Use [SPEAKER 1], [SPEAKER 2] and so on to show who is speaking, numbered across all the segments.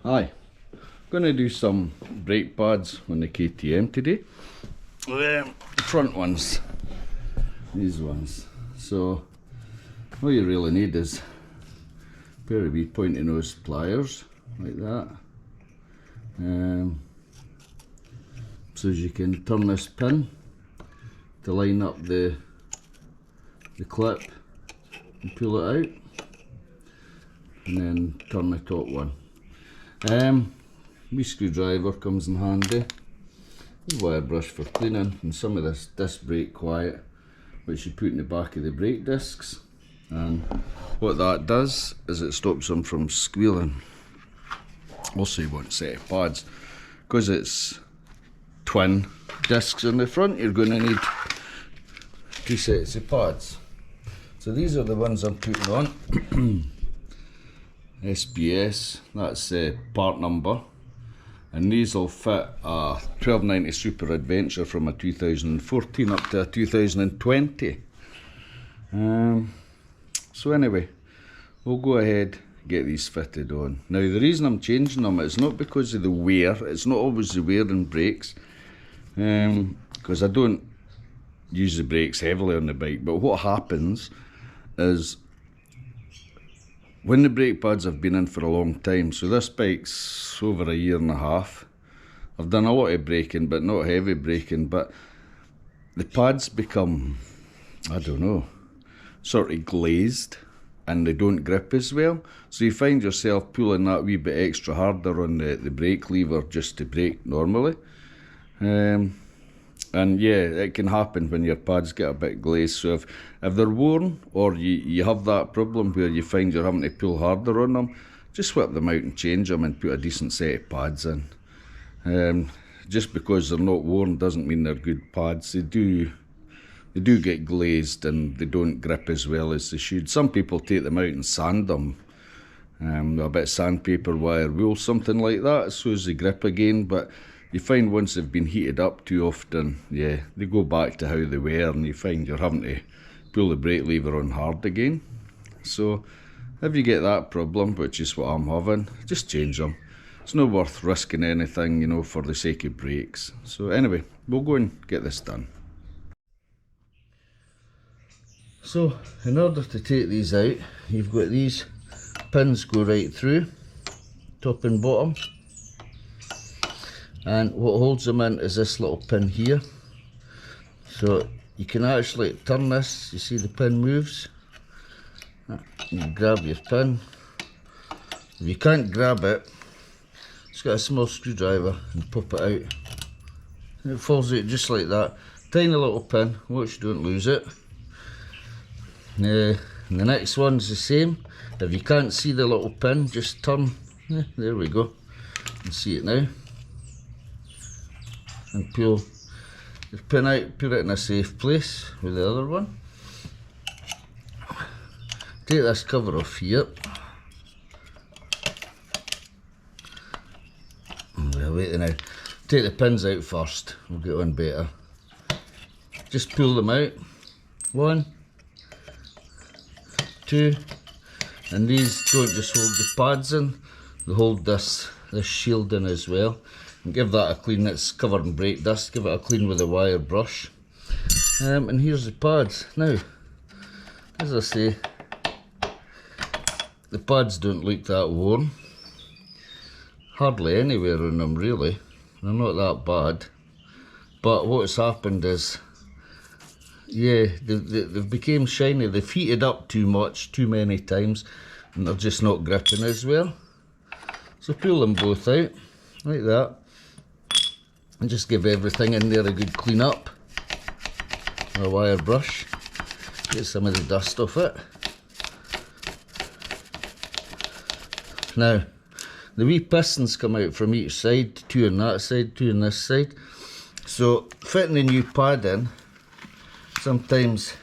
[SPEAKER 1] Hi, going to do some brake pads on the KTM today. The front ones, these ones. So all you really need is a pair of wee pointy nose pliers like that. So as you can turn this pin to line up the clip and pull it out, and then turn the top one. Wee screwdriver comes in handy, wire brush for cleaning, and some of this disc brake quiet which you put in the back of the brake discs, and what that does is it stops them from squealing. Also you want a set of pads, because it's twin discs on the front, you're going to need 2 sets of pads. So these are the ones I'm putting on. SBS, that's part number, and these will fit a 1290 Super Adventure from a 2014 up to a 2020. So anyway, we'll go ahead and get these fitted on. Now the reason I'm changing them is not because of the wear, it's not always the wear in brakes, because I don't use the brakes heavily on the bike, but what happens is when the brake pads have been in for a long time, so this bike's over a year and a half, I've done a lot of braking, but not heavy braking, but the pads become, I don't know, sort of glazed, and they don't grip as well, so you find yourself pulling that wee bit extra harder on the brake lever just to brake normally. And yeah, it can happen when your pads get a bit glazed. So if they're worn, or you have that problem where you find you're having to pull harder on them, just swap them out and change them and put a decent set of pads in. Just because they're not worn doesn't mean they're good pads. They do get glazed and they don't grip as well as they should. Some people take them out and sand them, a bit of sandpaper, wire wool, something like that, so as they grip again. But you find once they've been heated up too often, yeah, they go back to how they were, and you find you're having to pull the brake lever on hard again. So if you get that problem, which is what I'm having, just change them. It's not worth risking anything, you know, for the sake of brakes. So anyway, we'll go and get this done. So in order to take these out, you've got these pins go right through, top and bottom. And what holds them in is this little pin here. So you can actually turn this, you see the pin moves. You grab your pin. If you can't grab it, just get a small screwdriver and pop it out. And it falls out just like that. Tiny little pin, watch you don't lose it. And the next one's the same. If you can't see the little pin, just turn. There we go. You can see it now. And pull your pin out, put it in a safe place with the other one. Take this cover off here. Well, wait now. Take the pins out first, we'll get on better. Just pull them out. 1, 2, and these don't just hold the pads in, they hold this shield in as well. And give that a clean, it's covered in brake dust, give it a clean with a wire brush. And here's the pads. Now, as I say, the pads don't look that worn. Hardly anywhere on them really, they're not that bad. But what's happened is, yeah, they've become shiny, they've heated up too much, too many times, and they're just not gripping as well. So pull them both out, like that. And just give everything in there a good clean up with a wire brush. Get some of the dust off it. Now, the wee pistons come out from each side, 2 on that side, 2 on this side. So fitting the new pad in, sometimes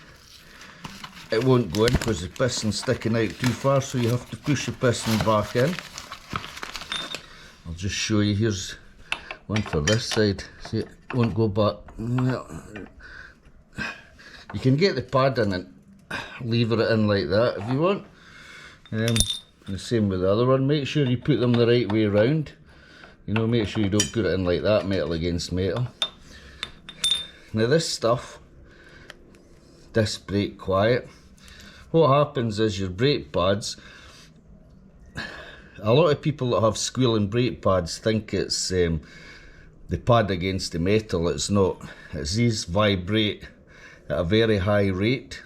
[SPEAKER 1] it won't go in because the piston's sticking out too far, so you have to push the piston back in. I'll just show you, here's one for this side. See, it won't go back. You can get the pad in and lever it in like that if you want. The same with the other one. Make sure you put them the right way round. You know, make sure you don't put it in like that, metal against metal. Now this stuff, disc brake quiet. What happens is your brake pads, a lot of people that have squealing brake pads think it's the pad against the metal. It's not. It's these vibrate at a very high rate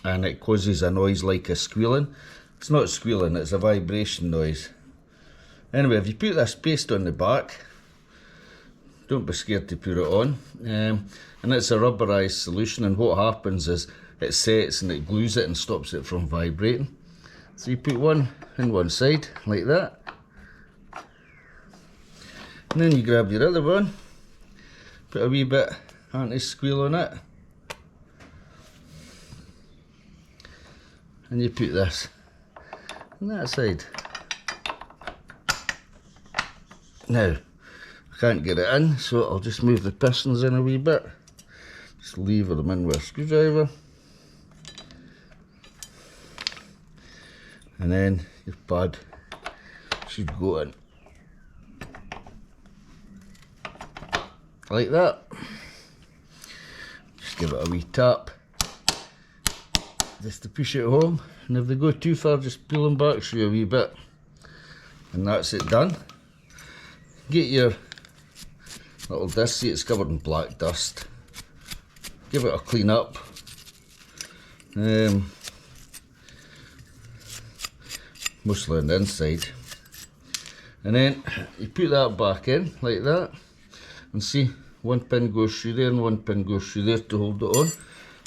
[SPEAKER 1] and it causes a noise like a squealing. It's not squealing, it's a vibration noise. Anyway, if you put this paste on the back, don't be scared to put it on. And it's a rubberized solution, and what happens is it sets and it glues it and stops it from vibrating. So you put one in one side like that, and then you grab your other one, put a wee bit anti-squeal on it, and you put this on that side. Now, I can't get it in, so I'll just move the pistons in a wee bit. Just lever them in with a screwdriver. And then your pad should go in. Like that. Just give it a wee tap. Just to push it home. And if they go too far, just pull them back through a wee bit. And that's it done. Get your little disc, see it's covered in black dust. Give it a clean up. Mostly on the inside. And then you put that back in like that. And see, one pin goes through there and one pin goes through there to hold it on.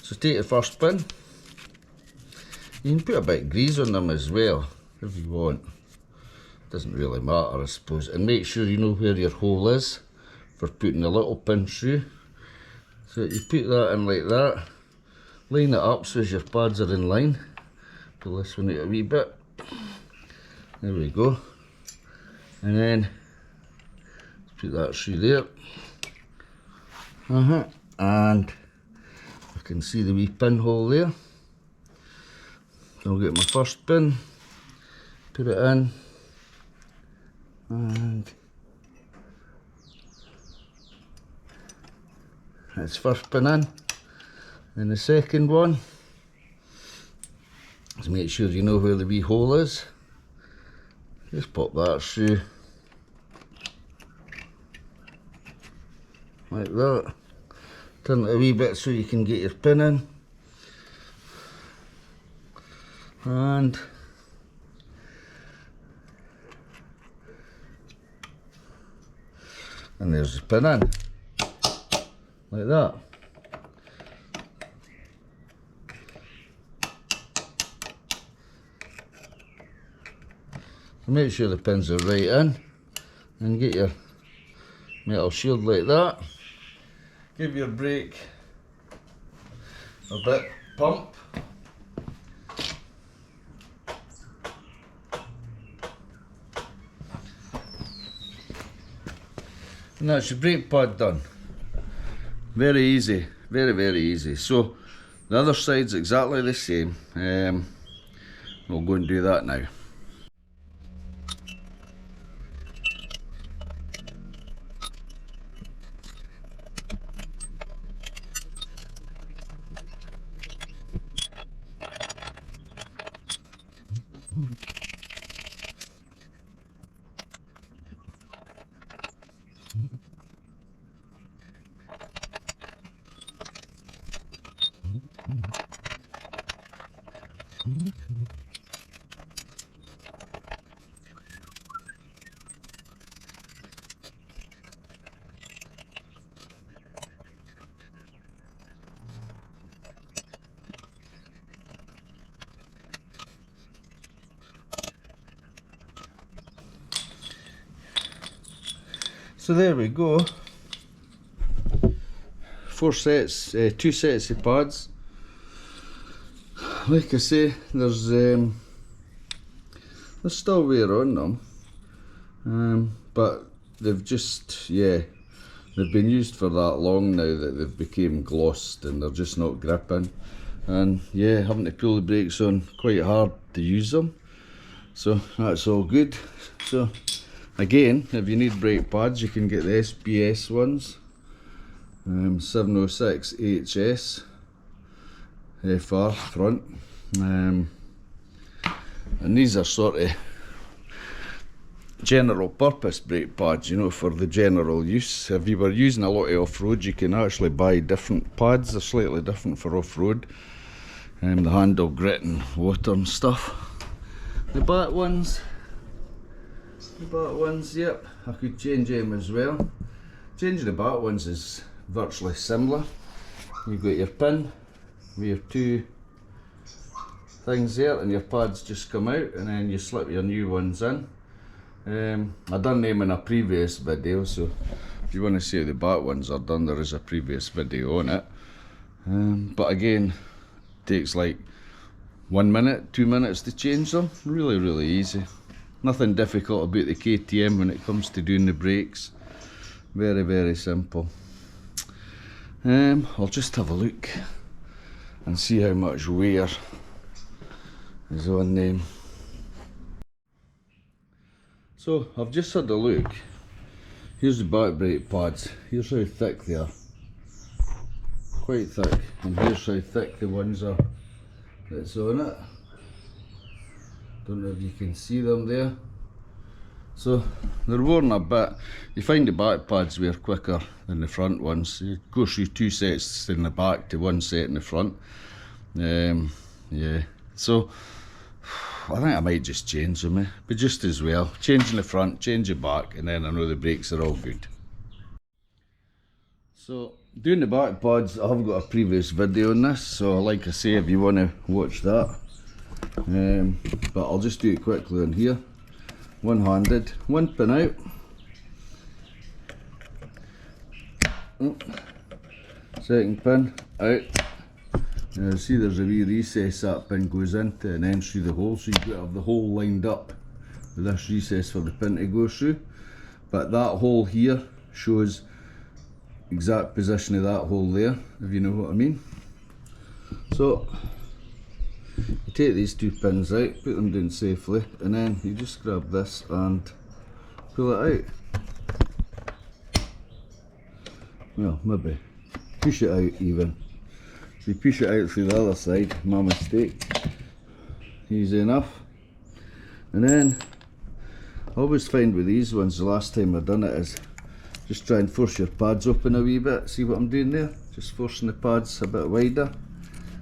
[SPEAKER 1] So take the first pin. You can put a bit of grease on them as well, if you want. Doesn't really matter, I suppose. And make sure you know where your hole is for putting the little pin through. So you put that in like that. Line it up so as your pads are in line. Pull this one out a wee bit. There we go. And then put that through there. And you can see the wee pinhole there. I'll get my first pin, put it in, and that's first pin in. And the second one, just make sure you know where the wee hole is. Just pop that through like that. Turn it a wee bit so you can get your pin in. And there's the pin in, like that. Make sure the pins are right in, and get your metal shield like that. Give your brake a bit pump. And that's your brake pad done. Very easy, very, very easy. So the other side's exactly the same. We'll go and do that now. So there we go. 4 sets, 2 sets of pads. Like I say, there's still wear on them, but they've just, they've been used for that long now that they've become glossed and they're just not gripping. And having to pull the brakes on quite hard to use them. So that's all good. So again, if you need brake pads, you can get the SBS ones, 706 HS FR front, and these are sort of general purpose brake pads, you know, for the general use. If you were using a lot of off-road, you can actually buy different pads. They're slightly different for off-road, the handle grit and water and stuff. The back ones, yep, I could change them as well. Changing the back ones is virtually similar. You've got your pin with your two things there, and your pads just come out, and then you slip your new ones in. I done them in a previous video, so if you want to see how the back ones are done, there is a previous video on it. But again, it takes like 1 minute, 2 minutes to change them. Really easy. Nothing difficult about the KTM when it comes to doing the brakes. Very simple. I'll just have a look and see how much wear is on them. So I've just had a look. Here's the back brake pads. Here's how thick they are. Quite thick. And here's how thick the ones are that's on it. Don't know if you can see them there. So they're worn a bit. You find the back pads wear quicker than the front ones. You go through 2 sets in the back to 1 set in the front. Yeah. So I think I might just change them, but just as well. Change in the front, change the back, and then I know the brakes are all good. So, doing the back pads, I have got a previous video on this, so like I say, if you want to watch that. But I'll just do it quickly on here. One-handed, 1 pin out. Second pin out. See, there's a wee recess that pin goes into, and then through the hole, so you've got to have the hole lined up with this recess for the pin to go through. But that hole here shows exact position of that hole there, if you know what I mean. So you take these 2 pins out, put them down safely, and then you just grab this and pull it out. Well, maybe push it out even. You push it out through the other side, my mistake. Easy enough. And then, I always find with these ones, the last time I've done it is, just try and force your pads open a wee bit. See what I'm doing there? Just forcing the pads a bit wider,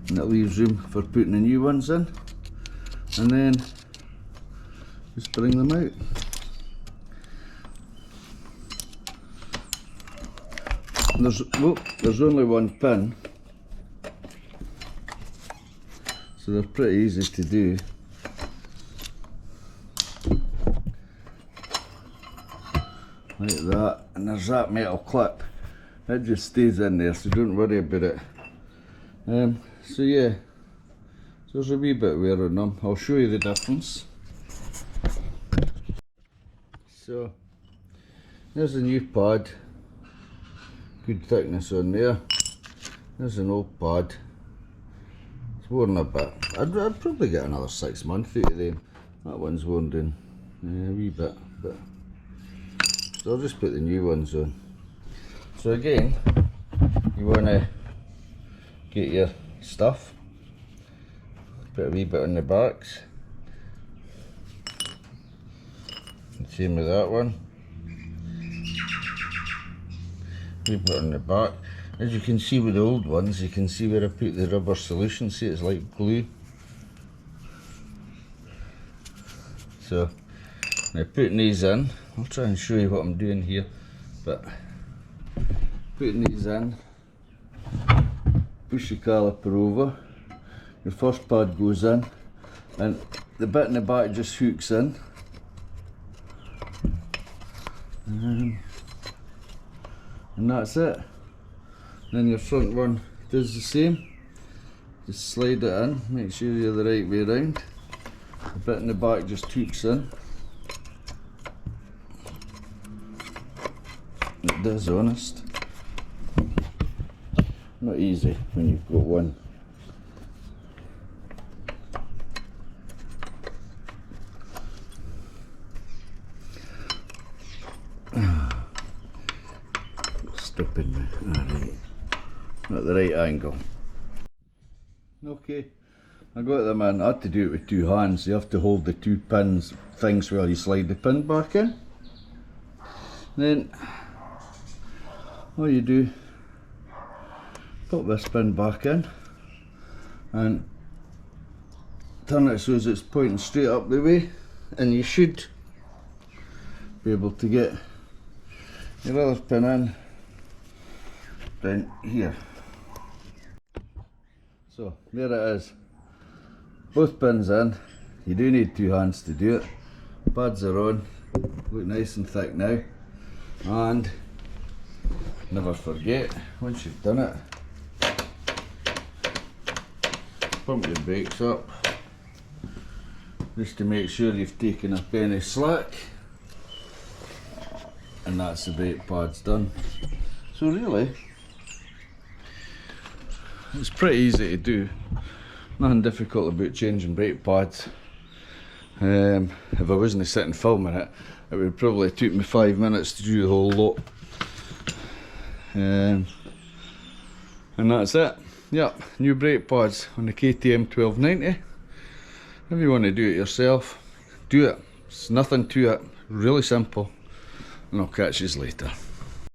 [SPEAKER 1] and it leaves room for putting the new ones in. And then, just bring them out. And there's only 1 pin. So they're pretty easy to do. Like that, and there's that metal clip. It just stays in there, so don't worry about it. So yeah, so there's a wee bit of wear on them. I'll show you the difference. So, there's a new pad. Good thickness on there. There's an old pad. It's worn a bit. I'd probably get another 6 months out of them. That one's worn down a wee bit. So I'll just put the new ones on. So again, you want to get your stuff. Put a wee bit on the backs. Same with that one. Wee bit on the back. As you can see with the old ones, you can see where I put the rubber solution. See, it's like glue. So, now putting these in, I'll try and show you what I'm doing here, but putting these in, push the caliper over, your first pad goes in, and the bit in the back just hooks in. And that's it. Then your front one does the same. Just slide it in, make sure you're the right way around. The bit in the back just hooks in. It does, honest. Not easy when you've got one. gripping me. Alright. At the right angle. Okay. I got them in. I had to do it with two hands. You have to hold the two pins things while you slide the pin back in. Then all you do, put this pin back in and turn it so as it's pointing straight up the way, and you should be able to get your other pin in down here. So there it is. Both pins in. You do need two hands to do it. Pads are on. Look nice and thick now. And never forget, once you've done it, pump your brakes up just to make sure you've taken up any slack, and that's the brake pads done. So really, it's pretty easy to do. Nothing difficult about changing brake pads. If I wasn't sitting filming it, it would probably took me 5 minutes to do the whole lot. And that's it. Yep, new brake pads on the KTM 1290. If you want to do it yourself, do it. It's nothing to it, really simple. And I'll catch you later.